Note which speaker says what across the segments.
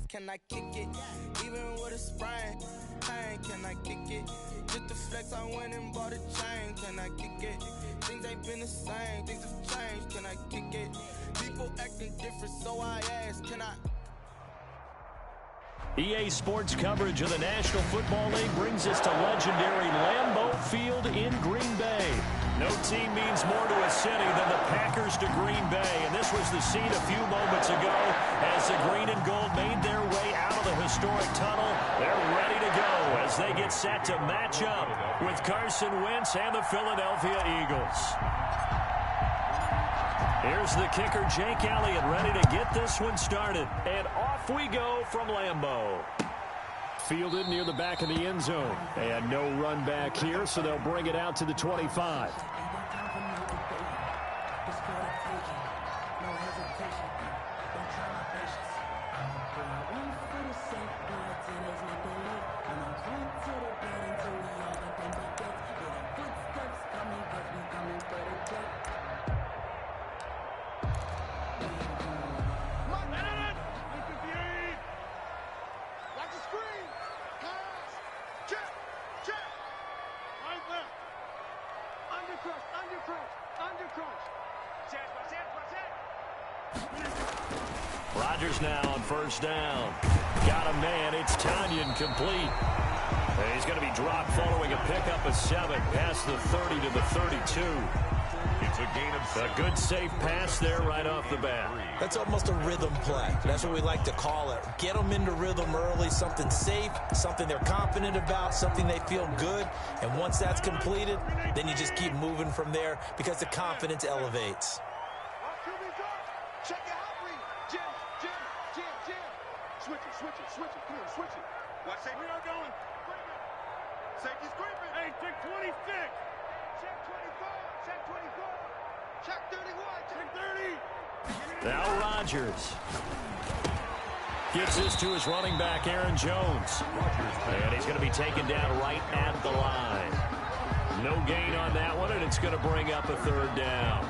Speaker 1: can I kick it? Even with a sprain, pain, can I kick it? Just the flex, I went and bought a chain, can I kick it? Things ain't been the same, things have changed, can I kick it? People acting different, so I ask, can I?
Speaker 2: EA Sports coverage of the National Football League brings us to legendary Lambeau Field in Green Bay. No team means more to a city than the Packers to Green Bay, and this was the scene a few moments ago as the green and gold made their way out of the historic tunnel. They're ready to go as they get set to match up with Carson Wentz and the Philadelphia Eagles. Here's the kicker, Jake Elliott, ready to get this one started. And off we go from Lambeau. Fielded near the back of the end zone. And no run back here, so they'll bring it out to the 25. Rodgers now on first down. Got a man. It's Tanyan complete. And he's going to be dropped following a pickup of 7 past the 30 to the 32. It's a gain of 7. A good safe pass there right off the bat.
Speaker 3: That's almost a rhythm play. That's what we like to call it. Get them into rhythm early, something safe, something they're confident about, something they feel good. And once that's completed, then you just keep moving from there because the confidence elevates.
Speaker 4: Check it out, Reed. Jim. Switch it. Come on, switch it. Watch it. We are going. Safety's creeping. Hey, check 26. Check 24. Check 24. Check 31. Check 30.
Speaker 2: Now Rodgers gives this to his running back, Aaron Jones. And he's going to be taken down right at the line. No gain on that one, and it's going to bring up a third down.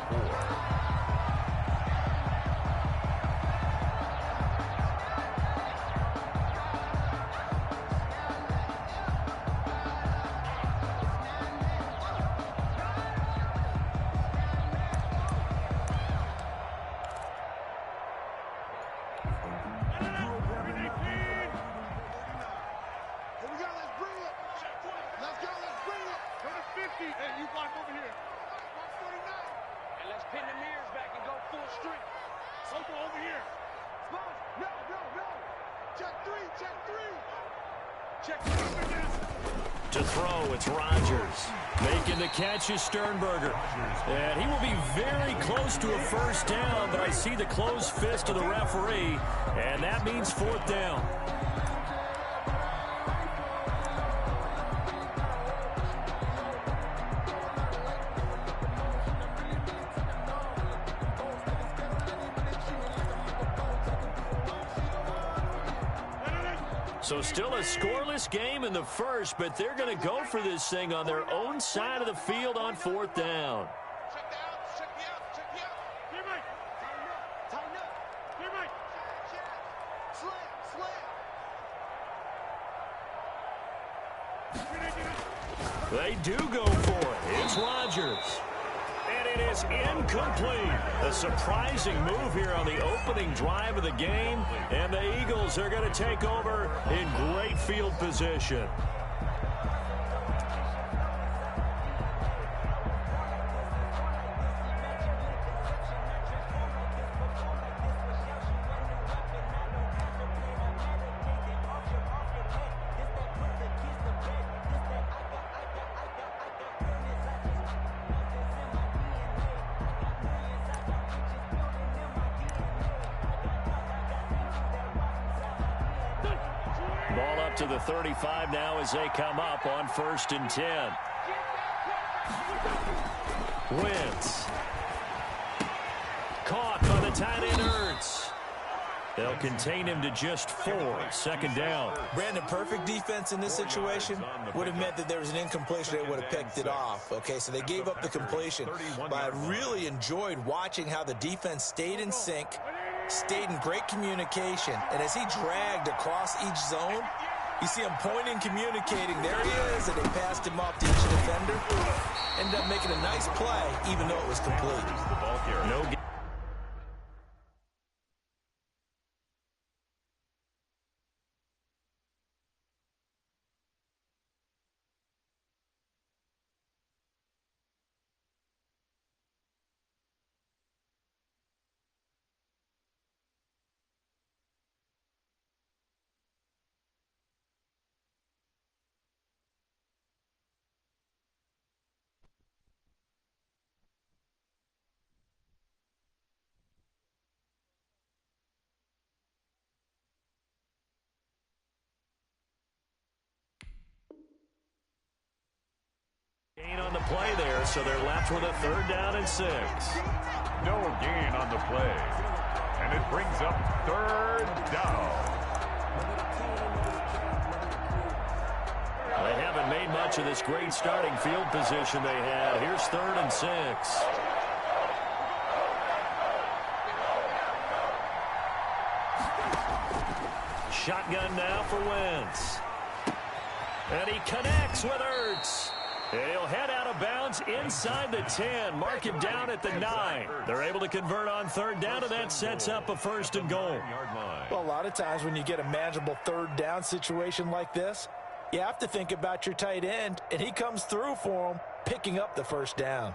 Speaker 2: To throw, it's Rodgers. Making the catch is Sternberger. And he will be very close to a first down, but I see the closed fist of the referee, and that means fourth down. So still a scoreless game in the first, but they're going to go for this thing on their own side of the field on fourth down.
Speaker 4: Check the out. Check the out. Here, Mike. Tighten up. Here, Mike. Slam.
Speaker 2: They do go for it. It's Rodgers. And it is incomplete. A surprising move here on the opening drive of the game. And the Eagles are going to take over in great field position. Ball up to the 35 now as they come up on 1st and 10. Wentz. Caught by the tight end Ertz. They'll contain him to just 4. 2nd down.
Speaker 3: Brandon, perfect defense in this situation would have meant that there was an incompletion. They would have picked it off. Okay, so they gave up the completion. But I really enjoyed watching how the defense stayed in sync, stayed in great communication. And as he dragged across each zone, you see him pointing, communicating. There he is, and they passed him off to each defender. Ended up making a nice play, even though it was complete.
Speaker 2: No. Gain on the play there, so they're left with a 3rd down and 6.
Speaker 5: No gain on the play. And it brings up 3rd down.
Speaker 2: They haven't made much of this great starting field position they had. Here's 3rd and 6. Shotgun now for Wentz. And he connects with Ertz. He'll head out of bounds inside the 10. Mark him down at the 9. They're able to convert on 3rd down, and that sets up a 1st and goal.
Speaker 3: Well, a lot of times when you get a manageable 3rd down situation like this, you have to think about your tight end, and he comes through for him, picking up the 1st down.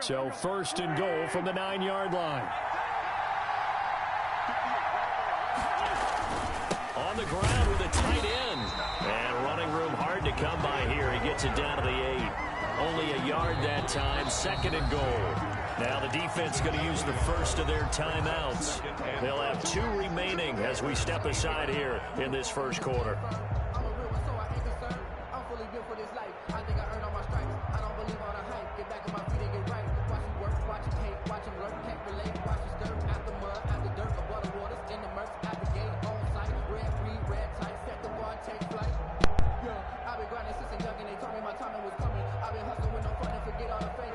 Speaker 2: So 1st and goal from the 9-yard line. On the ground with a tight end. And running room hard to come by here. He gets it down to the 8. Only a yard that time. 2nd and goal. Now the defense going to use the first of their timeouts. They'll have 2 remaining as we step aside here in this 1st quarter.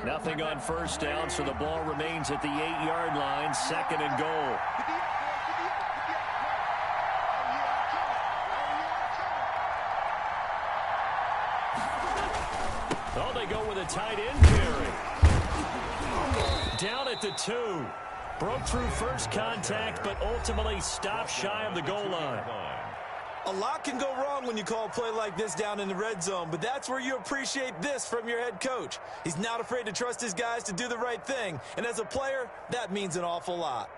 Speaker 2: Nothing on 1st down, so the ball remains at the 8-yard line. 2nd and goal. Oh, they go with a tight end carry. Down at the 2. Broke through first contact, but ultimately stopped shy of the goal line.
Speaker 3: A lot can go wrong when you call a play like this down in the red zone, but that's where you appreciate this from your head coach. He's not afraid to trust his guys to do the right thing, and as a player, that means an awful lot.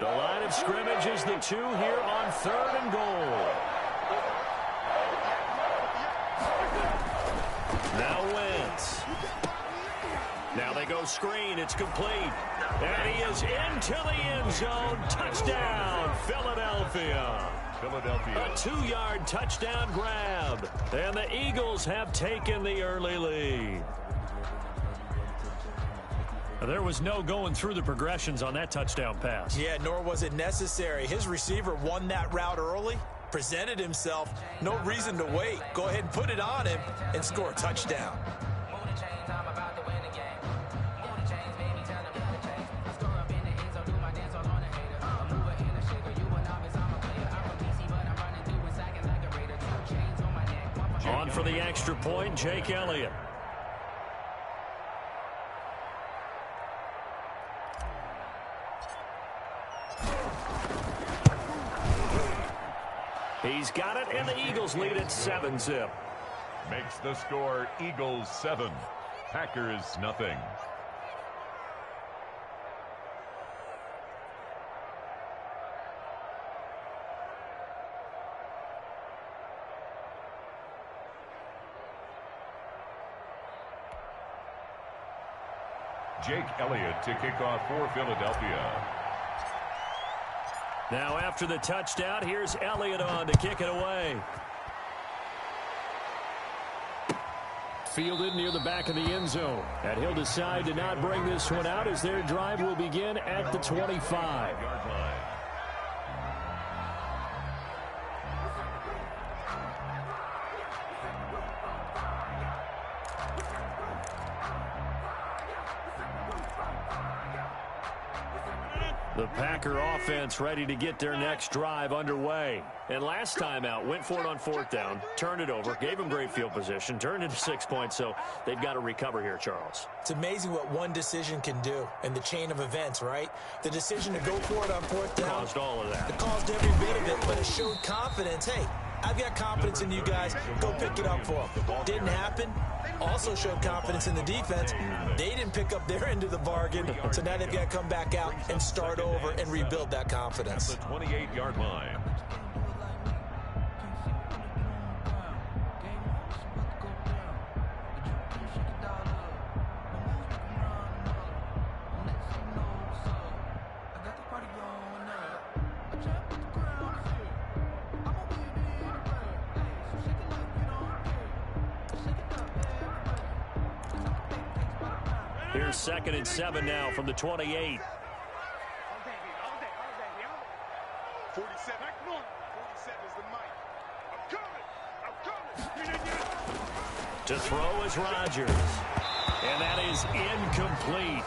Speaker 2: The line of scrimmage is the 2 here on 3rd and goal. Now Wentz. Now they go screen. It's complete. And he is into the end zone. Touchdown, Philadelphia. A 2-yard touchdown grab. And the Eagles have taken the early lead. There was no going through the progressions on that touchdown pass.
Speaker 3: Yeah, nor was it necessary. His receiver won that route early, presented himself. No reason to wait. Go ahead and put it on him and score a touchdown.
Speaker 2: On for the extra point, Jake Elliott. He's got it, and the Eagles lead at 7-zip.
Speaker 5: Makes the score Eagles 7, Packers nothing. Jake Elliott to kick off for Philadelphia.
Speaker 2: Now after the touchdown, here's Elliott on to kick it away. Fielded near the back of the end zone. And he'll decide to not bring this one out as their drive will begin at the 25. The Packer offense ready to get their next drive underway. And last time out, went for it on fourth down, turned it over, gave them great field position, turned into 6 points, so they've got to recover here, Charles.
Speaker 3: It's amazing what one decision can do in the chain of events, right? The decision to go for it on fourth down.
Speaker 2: Caused all of that.
Speaker 3: It caused every bit of it, but it showed confidence. Hey, I've got confidence in you guys. Go pick it up for them. Didn't happen. Also showed confidence in the defense. They didn't pick up their end of the bargain, so now they've got to come back out and start over and rebuild that confidence.
Speaker 5: At the 28-yard line.
Speaker 2: Here's 2nd and 7 now from the 28.
Speaker 4: 47. 47 is the mic. I'm coming.
Speaker 2: To throw is Rodgers. And that is incomplete.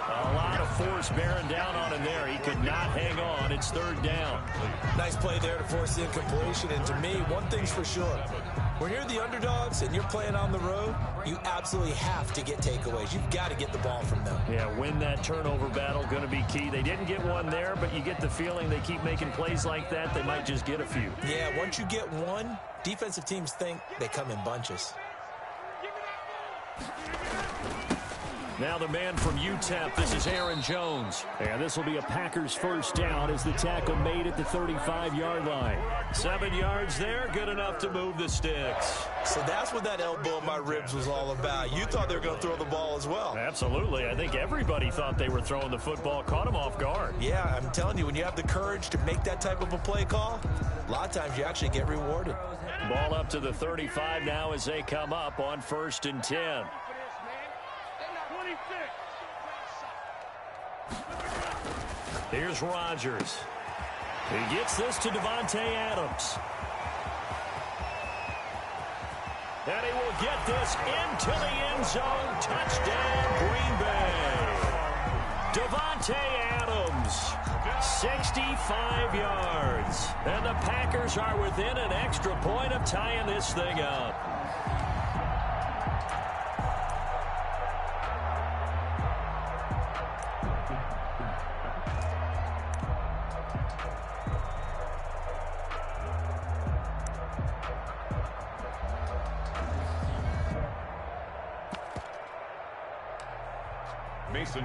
Speaker 2: A lot of force bearing down on him there. He could not hang on. It's 3rd down.
Speaker 3: Nice play there to force the incompletion. And to me, one thing's for sure. When you're the underdogs and you're playing on the road, you absolutely have to get takeaways. You've got to get the ball from them.
Speaker 2: Yeah, win that turnover battle, going to be key. They didn't get one there, but you get the feeling they keep making plays like that, they might just get a few.
Speaker 3: Yeah, once you get one, defensive teams think they come in bunches.
Speaker 2: Now the man from UTEP, this is Aaron Jones. And this will be a Packers first down as the tackle made at the 35-yard line. 7 yards there, good enough to move the sticks.
Speaker 3: So that's what that elbow in my ribs was all about. You thought they were going to throw the ball as well.
Speaker 2: Absolutely. I think everybody thought they were throwing the football, caught him off guard.
Speaker 3: Yeah, I'm telling you, when you have the courage to make that type of a play call, a lot of times you actually get rewarded.
Speaker 2: Ball up to the 35 now as they come up on 1st and 10. Here's Rodgers. He gets this to Davante Adams. And he will get this into the end zone. Touchdown, Green Bay. Davante Adams, 65 yards. And the Packers are within an extra point of tying this thing up.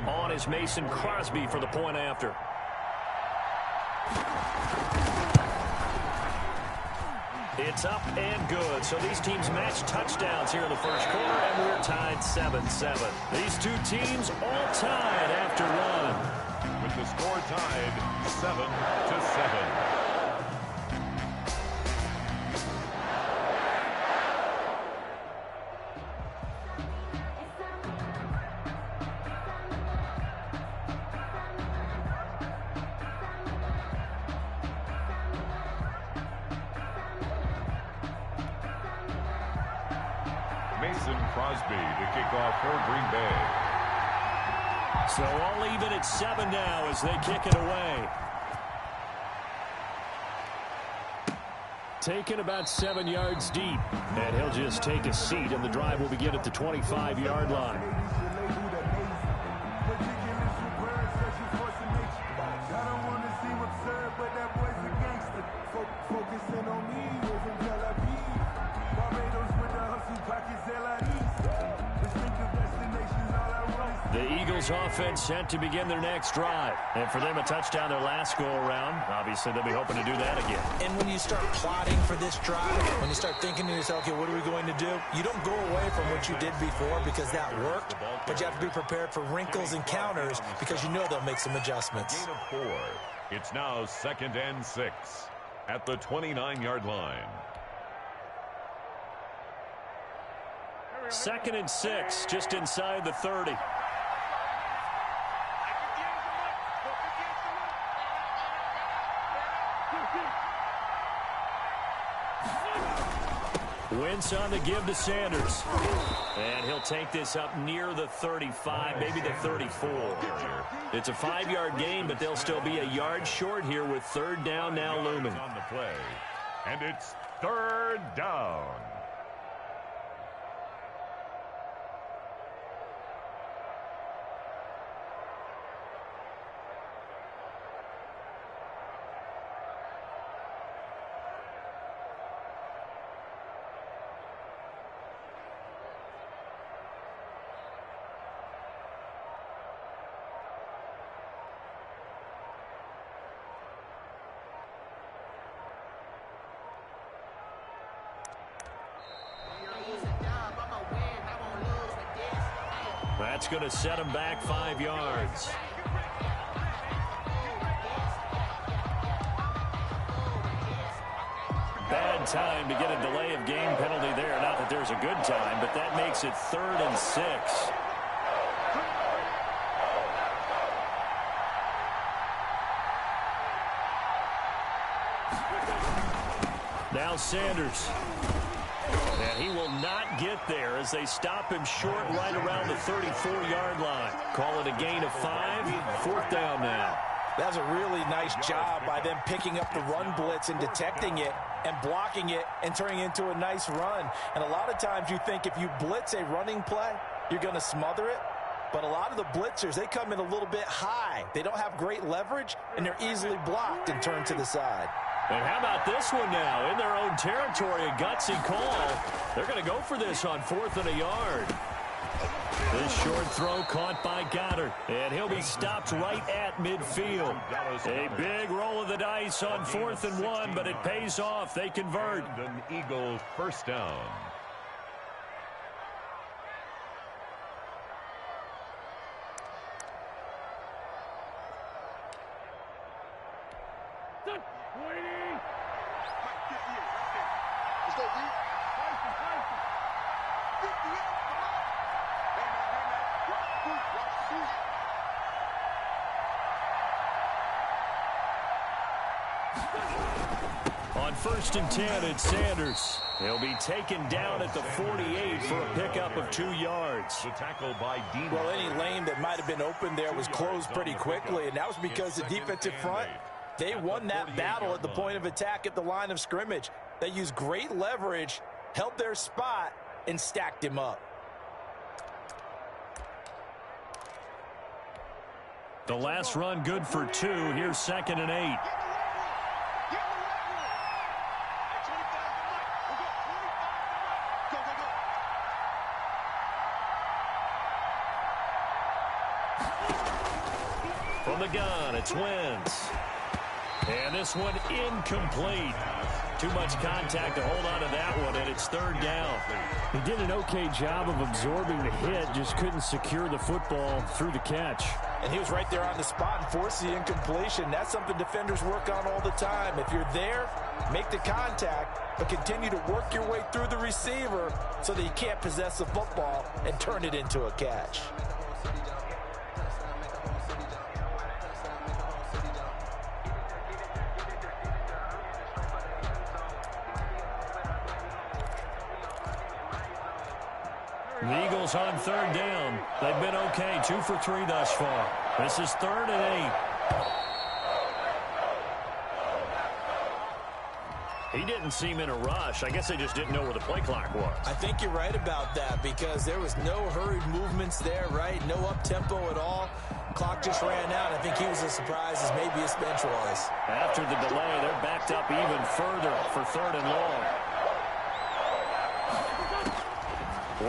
Speaker 2: On is Mason Crosby for the point after. It's up and good. So these teams match touchdowns here in the first quarter, and we're tied 7-7. These two teams all tied after one.
Speaker 5: With the score tied 7-7. Crosby to kick off for Green Bay.
Speaker 2: So all even at 7 now as they kick it away. Taken about 7 yards deep. And he'll just take a seat, and the drive will begin at the 25-yard line. The Eagles offense set to begin their next drive. And for them, a touchdown their last go-around. Obviously, they'll be hoping to do that again.
Speaker 3: And when you start plotting for this drive, when you start thinking to yourself, okay, what are we going to do? You don't go away from what you did before because that worked, but you have to be prepared for wrinkles and counters because you know they'll make some adjustments.
Speaker 5: Gain of 4. It's now 2nd and 6 at the 29-yard line.
Speaker 2: 2nd and 6, just inside the 30. Wentz on the give to Sanders. And he'll take this up near the 35, maybe the 34. It's a 5-yard gain, but they'll still be a yard short here with 3rd down now looming.
Speaker 5: On the play, and it's 3rd down.
Speaker 2: That's going to set him back 5 yards. Bad time to get a delay of game penalty there. Not that there's a good time, but that makes it 3rd and 6. Now Sanders. And he will not get there as they stop him short right around the 34-yard line. Call it a gain of 5. 4th down now.
Speaker 3: That's a really nice job by them picking up the run blitz and detecting it and blocking it and turning it into a nice run. And a lot of times you think if you blitz a running play, you're going to smother it. But a lot of the blitzers, they come in a little bit high. They don't have great leverage, and they're easily blocked and turned to the side.
Speaker 2: And how about this one now? In their own territory, a gutsy call. They're going to go for this on 4th and a yard. This short throw caught by Goddard, and he'll be stopped right at midfield. A big roll of the dice on 4th and 1, but it pays off. They convert.
Speaker 5: An Eagle 1st down.
Speaker 2: On 1st and 10, it's Sanders. He'll be taken down at the 48 for a pickup of 2 yards.
Speaker 5: The tackle by Dean.
Speaker 3: Well, any lane that might have been open there was closed pretty quickly, and that was because the defensive front, they won that battle at the point of attack at the line of scrimmage. They used great leverage, held their spot, and stacked him up.
Speaker 2: The last run good for 2. Here's 2nd and 8. From the gun, it's Wentz. And this one incomplete. Too much contact to hold on to that one, and it's 3rd down.
Speaker 6: He did an okay job of absorbing the hit, just couldn't secure the football through the catch.
Speaker 3: And he was right there on the spot and forced the incompletion. That's something defenders work on all the time. If you're there, make the contact, but continue to work your way through the receiver so that you can't possess the football and turn it into a catch.
Speaker 2: The Eagles on 3rd down. They've been okay, 2 for 3 thus far. This is 3rd and 8. He didn't seem in a rush. I guess they just didn't know where the play clock was.
Speaker 3: I think you're right about that because there was no hurried movements there, right? No up-tempo at all. Clock just ran out. I think he was as surprised as maybe his bench was.
Speaker 2: After the delay, they're backed up even further for 3rd and long.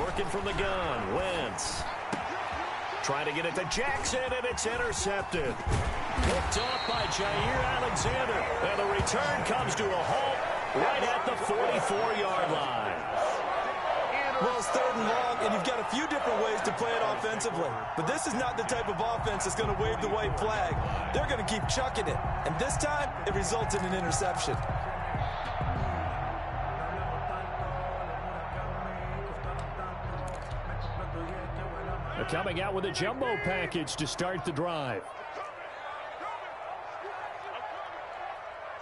Speaker 2: Working from the gun, Wentz. Trying to get it to Jackson, and it's intercepted. Picked off by Jair Alexander. And the return comes to a halt right at the 44-yard line.
Speaker 3: Well, it's 3rd and long, and you've got a few different ways to play it offensively. But this is not the type of offense that's going to wave the white flag. They're going to keep chucking it. And this time, it results in an interception.
Speaker 6: They're coming out with a jumbo package to start the drive.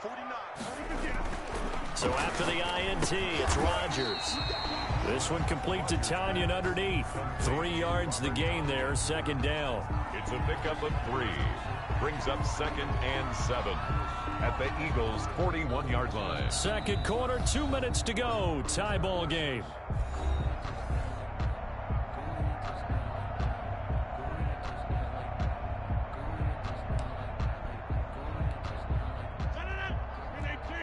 Speaker 4: 49.
Speaker 2: So after the INT, it's Rodgers. This one complete to Tanyan underneath. 3 yards the gain there, 2nd down.
Speaker 5: It's a pickup of 3. Brings up 2nd and 7 at the Eagles' 41-yard line.
Speaker 2: 2nd quarter, 2 minutes to go. Tie ball game.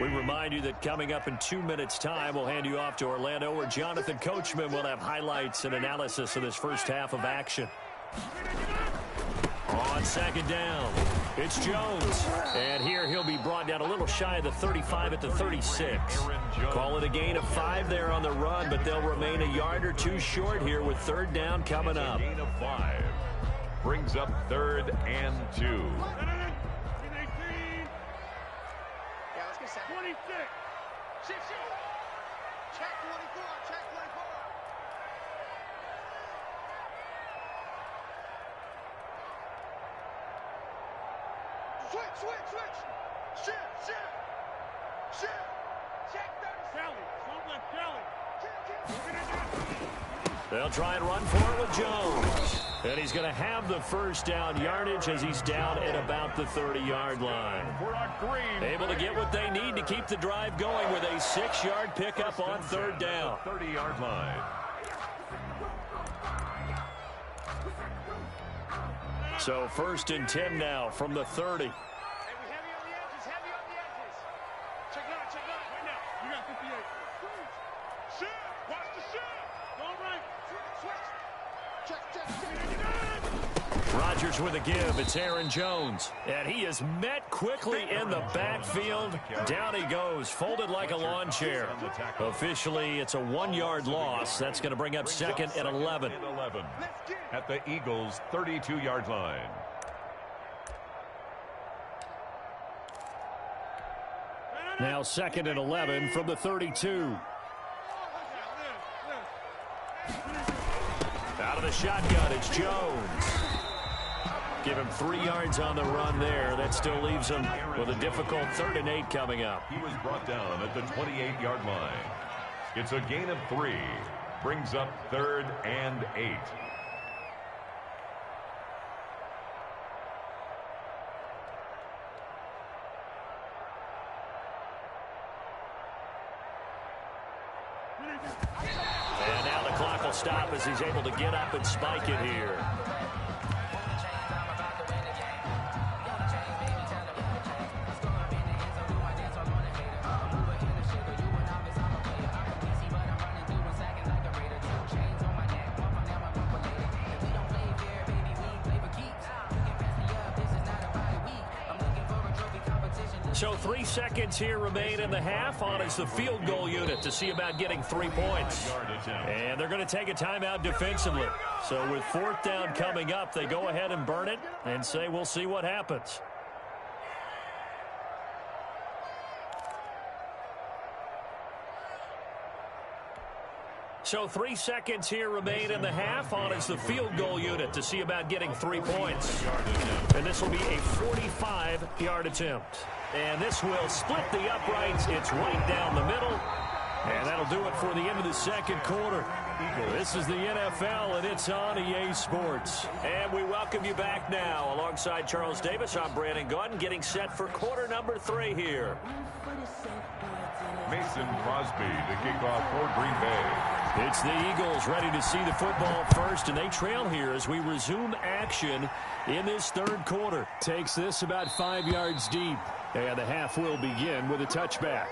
Speaker 2: We remind you that coming up in 2 minutes' time, we'll hand you off to Orlando, where Jonathan Coachman will have highlights and analysis of this first half of action. On 2nd down, it's Jones. And here he'll be brought down a little shy of the 35 at the 36. Call it a gain of 5 there on the run, but they'll remain a yard or 2 short here with 3rd down coming up.
Speaker 5: Gain of 5. Brings up 3rd and 2.
Speaker 4: 26. Shift. Check 24. Check 24. Switch. Shift. Check 30. Kelly. Don't let Kelly.
Speaker 2: They'll try and run for it with Jones. And he's going to have the 1st down yardage as he's down at about the 30-yard line. Able to get what they need to keep the drive going with a 6-yard pickup on 3rd down.
Speaker 5: 30-yard line.
Speaker 2: So 1st and 10 now from the 30.
Speaker 4: Heavy on the edges. Check out. Right now. You got 58. Shift. Watch the shift. Go right. Switch. Check.
Speaker 2: Rodgers with a give. It's Aaron Jones. And he is met quickly in the backfield. Down he goes, folded like a lawn chair. Officially, it's a 1-yard loss. That's going to bring up 2nd and 11.
Speaker 5: At the Eagles' 32-yard line.
Speaker 6: Now 2nd and 11 from the 32.
Speaker 2: Out of the shotgun, it's Jones. Give him 3 yards on the run there. That still leaves him with a difficult 3rd and 8 coming up.
Speaker 5: He was brought down at the 28-yard line. It's a gain of 3. Brings up 3rd and 8.
Speaker 2: And now the clock will stop as he's able to get up and spike it here. So 3 seconds here remain in the half. On is the field goal unit to see about getting 3 points. And they're going to take a timeout defensively. So with 4th down coming up, they go ahead and burn it and say we'll see what happens. So 3 seconds here remain in the half. On is the field goal unit to see about getting 3 points. And this will be a 45-yard attempt. And this will split the uprights. It's right down the middle. And that'll do it for the end of the 2nd quarter. This is the NFL, and it's on EA Sports. And we welcome you back now. Alongside Charles Davis, I'm Brandon Gordon, getting set for quarter number 3 here.
Speaker 5: Mason Crosby to kick off for Green Bay.
Speaker 2: It's the Eagles ready to see the football first, and they trail here as we resume action in this 3rd quarter.
Speaker 6: Takes this about 5 yards deep. And the half will begin with a touchback.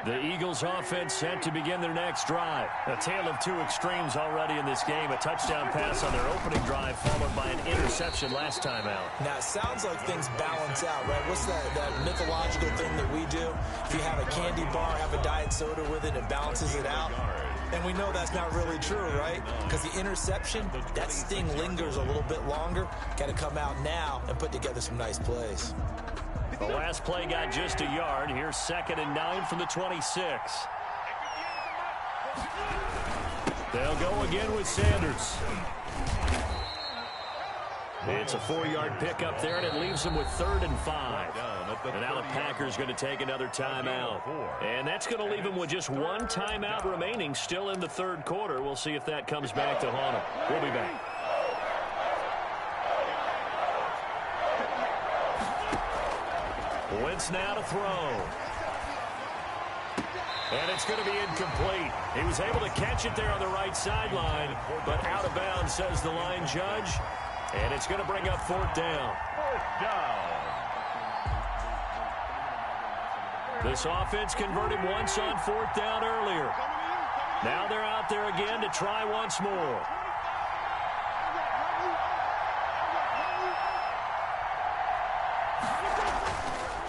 Speaker 2: The Eagles offense set to begin their next drive. A tale of two extremes already in this game. A touchdown pass on their opening drive followed by an interception last time out.
Speaker 3: Now, it sounds like things balance out, right? What's that mythological thing that we do? If you have a candy bar, have a diet soda with it, it balances it out. And we know that's not really true, right? Because the interception, that sting lingers a little bit longer. Got to come out now and put together some nice plays.
Speaker 2: The last play got just a yard. Here's 2nd and 9 from the 26. They'll go again with Sanders. It's a 4-yard pickup there, and it leaves them with 3rd and 5. And now the Packers going to take another timeout. And that's going to leave them with just one timeout remaining still in the 3rd quarter. We'll see if that comes back to haunt them. We'll be back. Wentz now to throw. And it's going to be incomplete. He was able to catch it there on the right sideline, but out of bounds, says the line judge. And it's going to bring up 4th down.
Speaker 5: 4th down.
Speaker 2: This offense converted once on 4th down earlier. Now they're out there again to try once more.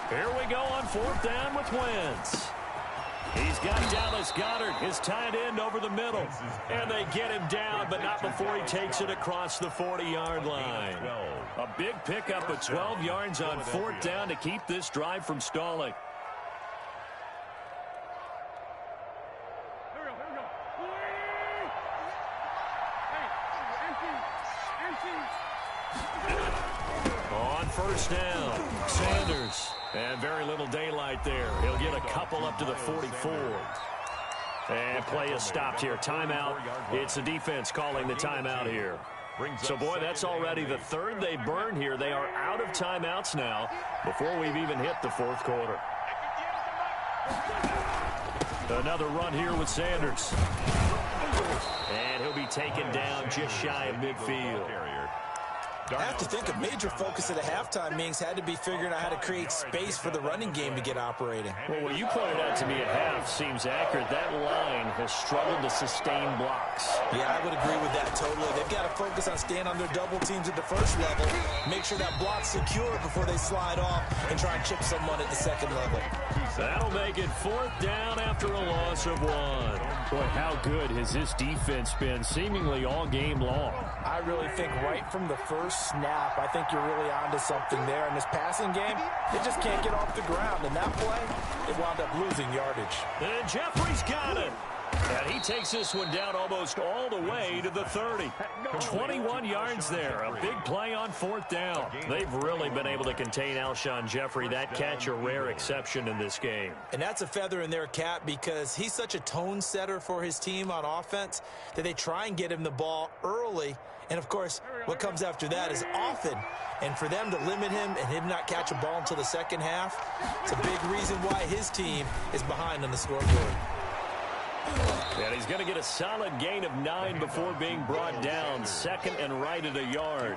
Speaker 2: Here we go on 4th down with Wentz. He's got Dallas Goedert, his tight end, over the middle. And they get him down, but not before he takes it across the 40-yard line. A big pickup of 12 yards on 4th down to keep this drive from stalling. On 1st down, Sanders. And very little daylight there. He'll get a couple up to the 44. And play is stopped here. Timeout. It's the defense calling the timeout here. So, boy, that's already the 3rd they burned here. They are out of timeouts now before we've even hit the 4th quarter. Another run here with Sanders. And he'll be taken down just shy of midfield.
Speaker 3: I have to think a major focus of the halftime meetings had to be figuring out how to create space for the running game to get operating.
Speaker 2: Well, what you pointed out to me at half seems accurate. That line has struggled to sustain blocks.
Speaker 3: Yeah, I would agree with that totally. They've got to focus on staying on their double teams at the 1st level, make sure that block's secure before they slide off and try and chip someone at the 2nd level.
Speaker 2: That'll make it 4th down after a loss of 1.
Speaker 6: Boy, how good has this defense been seemingly all game long?
Speaker 3: I really think right from the first snap, I think you're really onto something there. In this passing game, they just can't get off the ground. And that play, they wound up losing yardage.
Speaker 2: And Jeffrey's got it. And he takes this one down almost all the way to the 30. 21 yards there. A big play on 4th down. They've really been able to contain Alshon Jeffrey. That catch a rare exception in this game.
Speaker 3: And that's a feather in their cap because he's such a tone setter for his team on offense that they try and get him the ball early. And, of course, what comes after that is often. And for them to limit him and him not catch a ball until the 2nd half, it's a big reason why his team is behind on the scoreboard.
Speaker 2: And he's going to get a solid gain of 9 before being brought down. 2nd and right at a yard.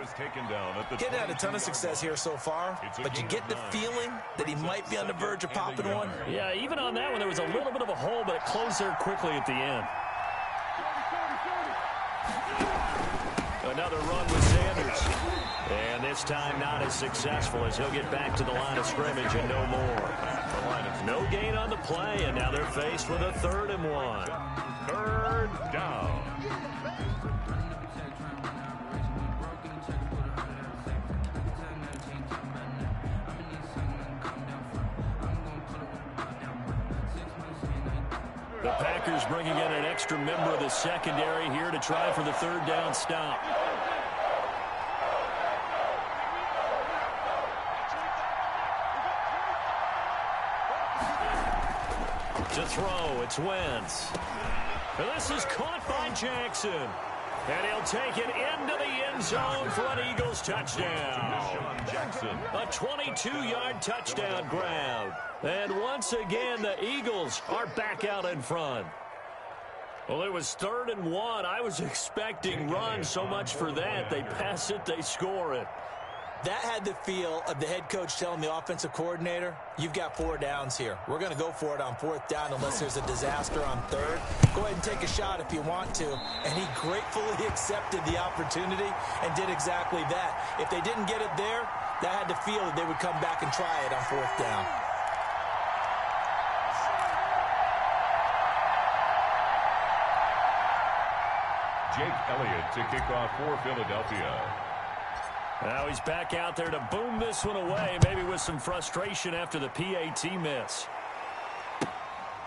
Speaker 3: Getting had a ton of success here so far, but you get the feeling that he might be on the verge of popping one.
Speaker 2: Yeah, even on that one, there was a little bit of a hole, but it closed there quickly at the end. Another run with Sanders. And this time not as successful as he'll get back to the line of scrimmage and no more. No gain on the play, and now they're faced with a 3rd and 1.
Speaker 5: 3rd down.
Speaker 2: The Packers bringing in an extra member of the secondary here to try for the 3rd down stop. To throw, it's Wentz. And this is caught by Jackson. And he'll take it into the end zone for an Eagles touchdown. A 22-yard touchdown grab. And once again, the Eagles are back out in front. Well, it was 3rd and 1. I was expecting run, so much for that. They pass it, they score it.
Speaker 3: That had the feel of the head coach telling the offensive coordinator, you've got 4 downs here. We're going to go for it on 4th down unless there's a disaster on 3rd. Go ahead and take a shot if you want to. And he gratefully accepted the opportunity and did exactly that. If they didn't get it there, that had the feel that they would come back and try it on 4th down.
Speaker 5: Jake Elliott to kick off for Philadelphia.
Speaker 2: Now he's back out there to boom this one away, maybe with some frustration after the PAT miss.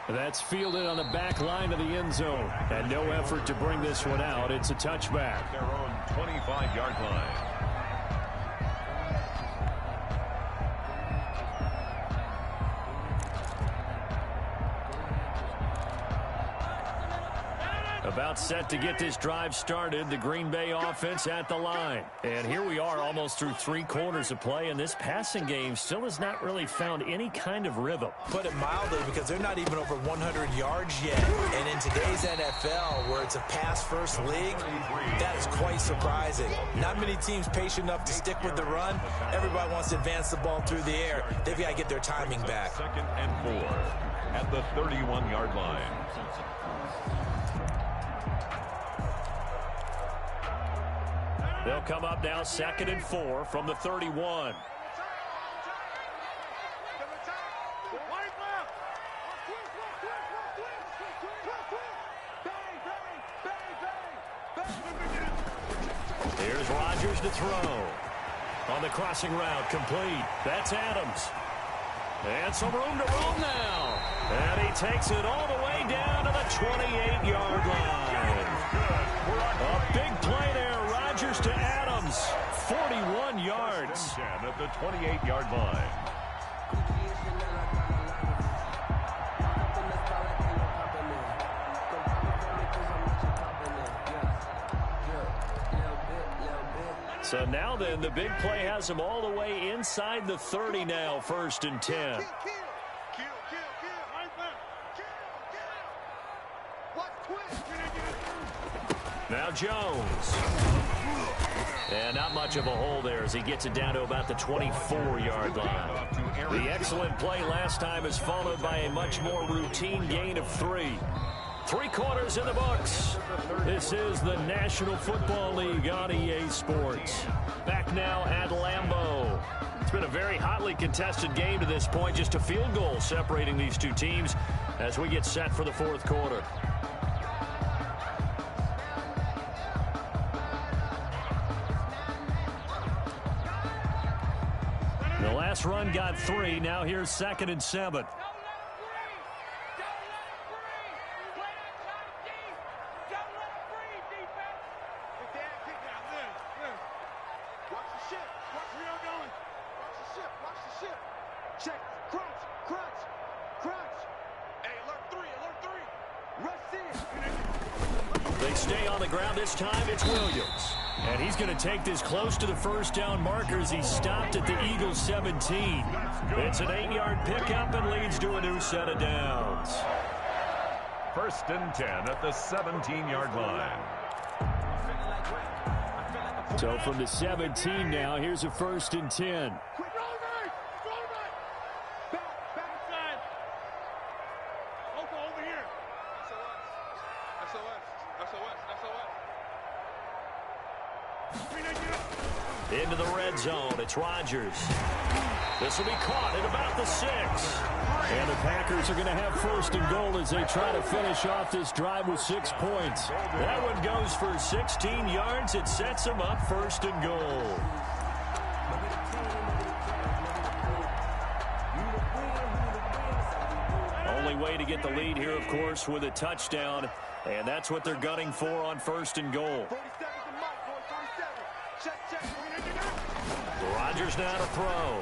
Speaker 2: That's fielded on the back line of the end zone. And no effort to bring this one out. It's a touchback.
Speaker 5: Their own 25-yard line.
Speaker 2: About set to get this drive started, the Green Bay offense at the line. And here we are almost through 3 quarters of play, and this passing game still has not really found any kind of rhythm.
Speaker 3: Put it mildly, because they're not even over 100 yards yet. And in today's NFL, where it's a pass-first league, that is quite surprising. Not many teams patient enough to stick with the run. Everybody wants to advance the ball through the air. They've got to get their timing back.
Speaker 5: 2nd and 4 at the 31-yard line.
Speaker 2: They'll come up now 2nd and 4 from the 31. Here's Rodgers to throw. On the crossing route, complete. That's Adams. And some room to roam now. And he takes it all the way down to the 28-yard line. A big play there. Rodgers to Adams. 41 yards.
Speaker 5: 10 at the 28-yard line.
Speaker 2: So now then, the big play has him all the way inside the 30 now, 1st and 10. Now Jones. And not much of a hole there as he gets it down to about the 24-yard line. The excellent play last time is followed by a much more routine gain of 3. 3 quarters in the books. This is the National Football League on EA Sports. Back now at Lambeau. It's been a very hotly contested game to this point. Just a field goal separating these 2 teams as we get set for the 4th quarter. The last run got 3. Now here's 2nd and 7. They stay on the ground this time. It's Williams. And he's going to take this close to the 1st down marker as he stopped at the Eagles 17. It's an 8-yard pickup and leads to a new set of downs.
Speaker 5: 1st and 10 at the 17-yard line.
Speaker 6: So from the 17 now, here's a 1st and 10.
Speaker 2: Into the red zone. It's Rodgers. This will be caught at about the 6.
Speaker 6: And the Packers are going to have 1st and goal as they try to finish off this drive with 6 points.
Speaker 2: That one goes for 16 yards. It sets them up 1st and goal. Only way to get the lead here, of course, with a touchdown. And that's what they're gunning for on 1st and goal. Rodgers now to throw.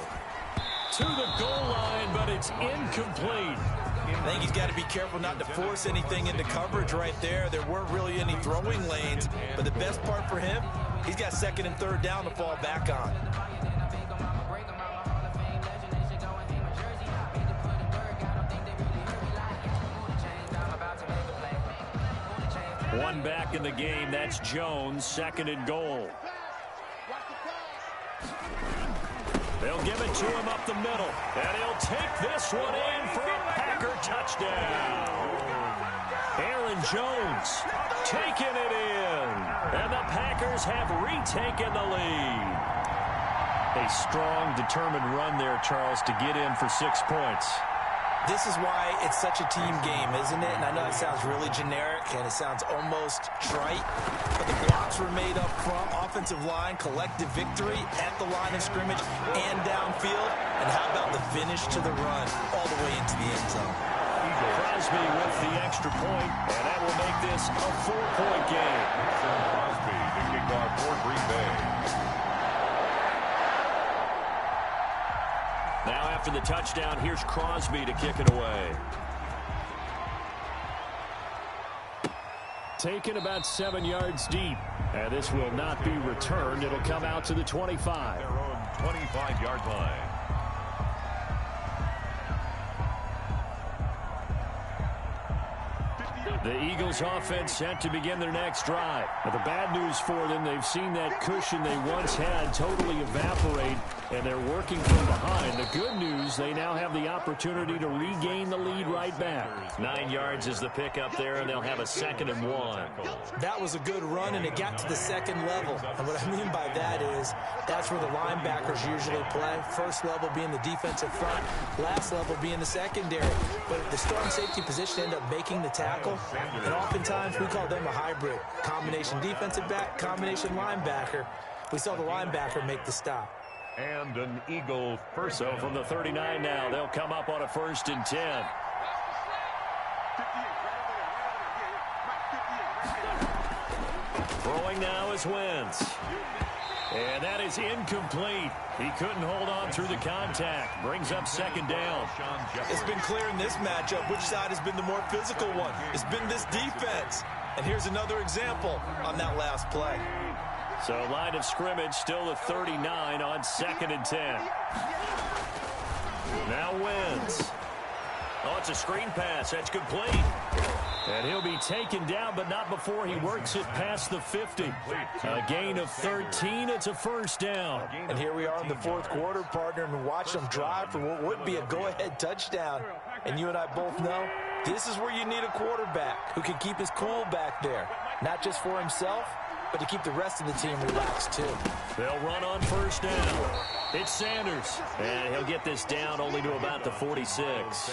Speaker 2: To the goal line, but it's incomplete.
Speaker 3: I think he's got to be careful not to force anything into coverage right there. There weren't really any throwing lanes, but the best part for him, he's got 2nd and 3rd down to fall back on.
Speaker 2: One back in the game. That's Jones, 2nd and goal. They'll give it to him up the middle. And he'll take this one in for a Packer touchdown. Aaron Jones taking it in. And the Packers have retaken the lead. A strong, determined run there, Charles, to get in for 6 points.
Speaker 3: This is why it's such a team game, isn't it? And I know it sounds really generic and it sounds almost trite, but the blocks were made up front, offensive line, collective victory at the line of scrimmage and downfield. And how about the finish to the run all the way into the end zone?
Speaker 2: Crosby with the extra point, and that will make this a 4-point game.
Speaker 5: Crosby to kick off for Green Bay.
Speaker 2: Now after the touchdown, here's Crosby to kick it away. Taken about 7 yards deep. And this will not be returned. It'll come out to the 25.
Speaker 5: Their own 25-yard line.
Speaker 2: The Eagles offense set to begin their next drive. But the bad news for them, they've seen that cushion they once had totally evaporate, and they're working from behind. The good news, they now have the opportunity to regain the lead right back. 9 yards is the pickup there, and they'll have a 2nd and 1.
Speaker 3: That was a good run, and it got to the second level. And what I mean by that is that's where the linebackers usually play. First level being the defensive front, last level being the secondary. But if the strong safety position end up making the tackle, and oftentimes we call them a hybrid. Combination defensive back, combination linebacker. We saw the linebacker make the stop.
Speaker 5: And an Eagle first.
Speaker 2: So from the 39 now, they'll come up on a 1st and 10. Throwing now is Wentz. And that is incomplete. He couldn't hold on through the contact. Brings up 2nd down.
Speaker 3: It's been clear in this matchup which side has been the more physical one. It's been this defense. And here's another example on that last play.
Speaker 2: So line of scrimmage still the 39 on 2nd and 10. Now Wentz. Oh, it's a screen pass. That's complete. And he'll be taken down, but not before he works it past the 50. A gain of 13. It's a 1st down.
Speaker 3: And here we are in the 4th quarter, partner, and watch them drive for what would be a go-ahead touchdown. And you and I both know this is where you need a quarterback who can keep his cool back there. Not just for himself, but to keep the rest of the team relaxed, too.
Speaker 2: They'll run on 1st down. It's Sanders. And he'll get this down only to about the 46.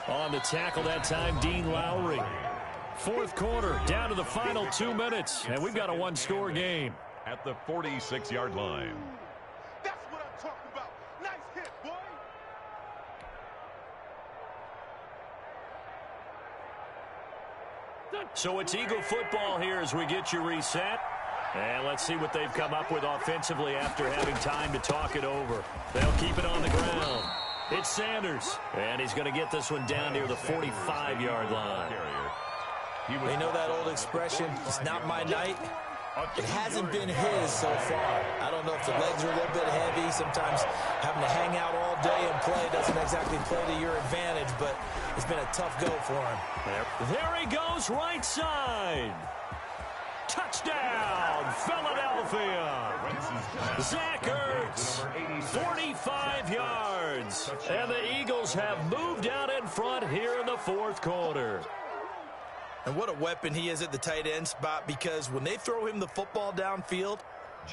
Speaker 2: On the tackle that time, Dean Lowry. 4th quarter, down to the final 2 minutes. And we've got a 1-score game.
Speaker 5: At the 46-yard line.
Speaker 4: That's what I'm talking about. Nice hit, boy.
Speaker 2: So it's Eagle football here as we get you reset. And let's see what they've come up with offensively after having time to talk it over. They'll keep it on the ground. It's Sanders. And he's going to get this one down near the 45-yard line.
Speaker 3: They know that old expression, it's not my night. It hasn't been his so far. I don't know if the legs are a little bit heavy. Sometimes having to hang out all day and play doesn't exactly play to your advantage, but it's been a tough go for him.
Speaker 2: There he goes, right side. Touchdown, Philadelphia. Zach Ertz, 45 yards. And the Eagles have moved out in front here in the 4th quarter.
Speaker 3: And what a weapon he is at the tight end spot, because when they throw him the football downfield,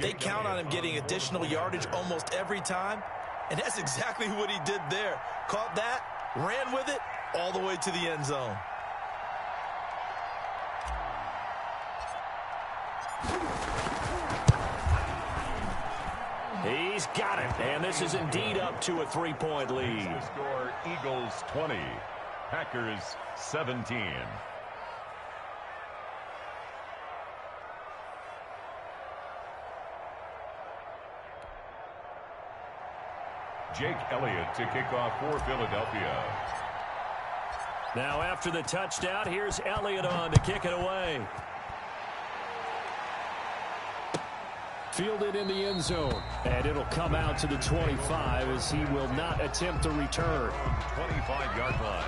Speaker 3: they count on him getting additional yardage almost every time. And that's exactly what he did there. Caught that, ran with it, all the way to the end zone.
Speaker 2: He's got it. And this is indeed up to a 3-point lead.
Speaker 5: Score Eagles 20, Packers 17. Jake Elliott to kick off for Philadelphia.
Speaker 2: Now after the touchdown, here's Elliott on to kick it away. Fielded in the end zone. And it'll come out to the 25 as he will not attempt to return.
Speaker 5: 25-yard line.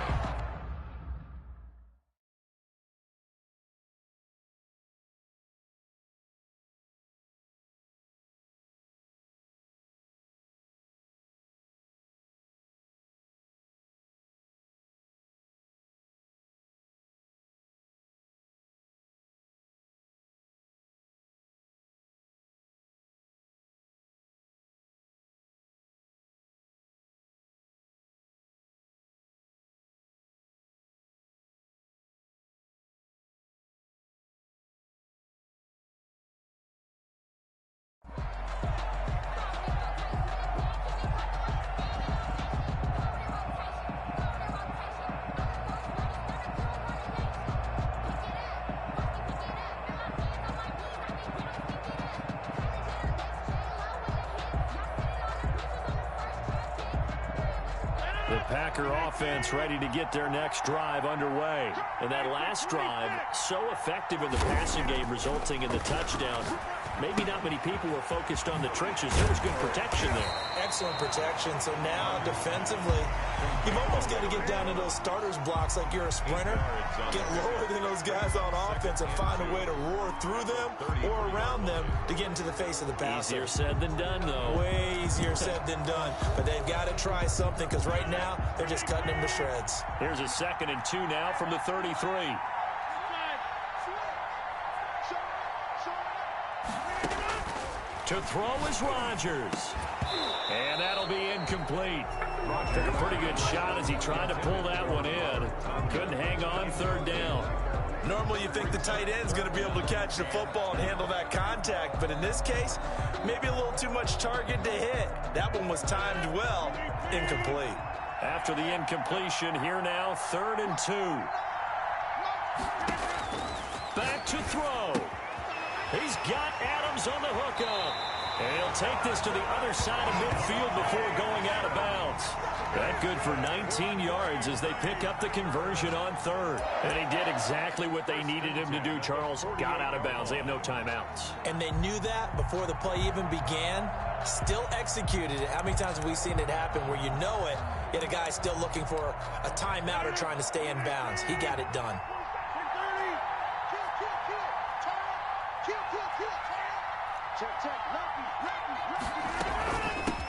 Speaker 2: The Packer offense ready to get their next drive underway. And that last drive, so effective in the passing game, resulting in the touchdown. Maybe not many people were focused on the trenches. There was good protection there.
Speaker 3: Excellent protection. So now, defensively, you've almost got to get down to those starters blocks like you're a sprinter. Get lower than those guys on offense and find a way to roar through them or around them to get into the face of the passer.
Speaker 2: Easier said than done, though.
Speaker 3: Way easier said than done. But they've got to try something because right now, they're just cutting them to shreds.
Speaker 2: Here's a 2nd and 2 now from the 33. To throw is Rodgers. And that'll be incomplete. Took a pretty good shot as he tried to pull that one in. Couldn't hang on 3rd down.
Speaker 3: Normally you think the tight end's going to be able to catch the football and handle that contact, but in this case, maybe a little too much target to hit. That one was timed well. Incomplete.
Speaker 2: After the incompletion, here now, 3rd and 2. Back to throw. He's got Adams on the hookup. And he'll take this to the other side of midfield before going out of bounds. That good for 19 yards as they pick up the conversion on 3rd. And he did exactly what they needed him to do, Charles. Got out of bounds. They have no timeouts.
Speaker 3: And they knew that before the play even began. Still executed it. How many times have we seen it happen where you know it, yet a guy still looking for a timeout or trying to stay in bounds? He got it done.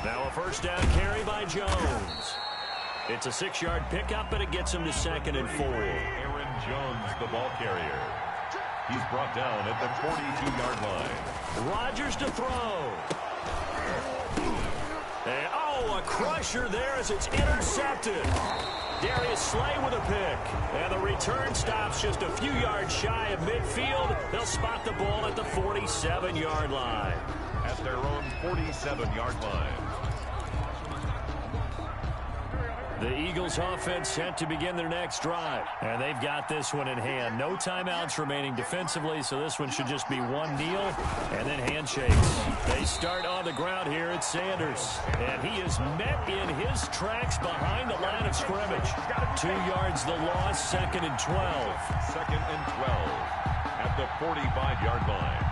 Speaker 2: Now a 1st down carry by Jones. It's a 6-yard pickup, but it gets him to 2nd and 4.
Speaker 5: Aaron Jones, the ball carrier. He's brought down at the 42-yard line.
Speaker 2: Rodgers to throw. And, a crusher there as it's intercepted. Darius Slay with a pick. And the return stops just a few yards shy of midfield. They'll spot the ball at the 47-yard line.
Speaker 5: At their own 47-yard line.
Speaker 2: The Eagles offense set to begin their next drive. And they've got this one in hand. No timeouts remaining defensively, so this one should just be one kneel and then handshakes. They start on the ground here at Sanders. And he is met in his tracks behind the line of scrimmage. 2 yards the loss, 2nd and 12.
Speaker 5: 2nd and 12 at the 45-yard line.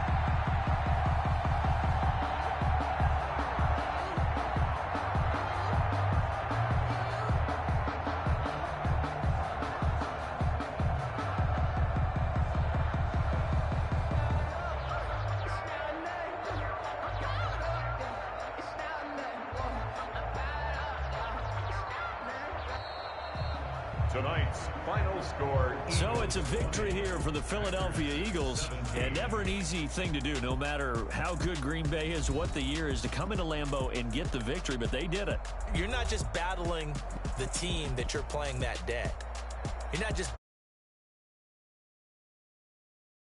Speaker 5: Tonight's final score.
Speaker 2: So it's a victory here for the Philadelphia Eagles, and never an easy thing to do, no matter how good Green Bay is, what the year is, to come into Lambeau and get the victory, but they did it.
Speaker 3: You're not just battling the team that you're playing that day. You're not just